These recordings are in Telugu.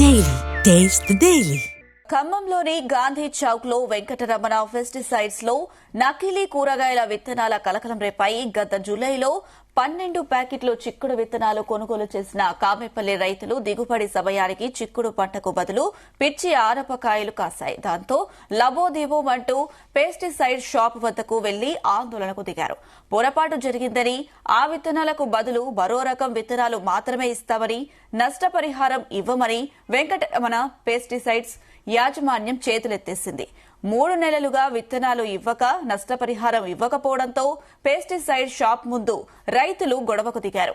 Daily. Taste the Daily. ఖమ్మంలోని Gandhi Chowk లో వెంకటరమణ పెస్టిసైడ్స్ లో నకిలీ కూరగాయల విత్తనాల కలకలం రేపాయి. గత జూలైలో 12 ప్యాకెట్లు చిక్కుడు విత్తనాలు కొనుగోలు చేసిన కామెపల్లి రైతులు దిగుబడి సమయానికి చిక్కుడు పంటకు బదులు పిచ్చి ఆనపకాయలు కాశాయి. దాంతో లబోదిబోమంటూ పెస్టిసైడ్ షాప్ వద్దకు వెళ్లి ఆందోళనకు దిగారు. పొరపాటు జరిగిందని, ఆ విత్తనాలకు బదులు మరో రకం విత్తనాలు మాత్రమే ఇస్తామని, నష్టపరిహారం ఇవ్వమని వెంకటరమణ పెస్టిసైడ్స్ యాజమాన్యం చేతులెత్తేసింది. 3 నెలలుగా విత్తనాలు ఇవ్వక, నష్టపరిహారం ఇవ్వకపోవడంతో పెస్టిసైడ్ షాప్ ముందు రైతులు గొడవకు దిగారు.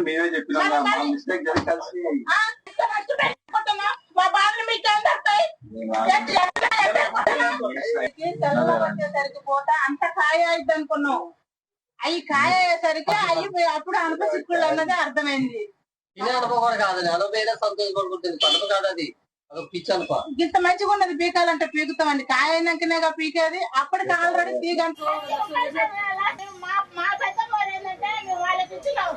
మేమే చెప్పినాం మిస్టేక్ జరిగి కలిసి వచ్చేసరికి పోతా అంత కాయ అయిద్ది అనుకున్నాం. అవి కాయ అయ్యేసరికి అవి అప్పుడు అనుభవ చిక్కుళ్ళు అన్నది అర్థమైంది. ఇంత మంచిగా ఉన్నది పీకాలంటే పీకుతామండి. కాయ అయినాకనే పీకేది. అప్పటికి ఆల్రెడీ పీకంటే మా పెద్ద ఏంటంటే వాళ్ళకి ఇచ్చినాం.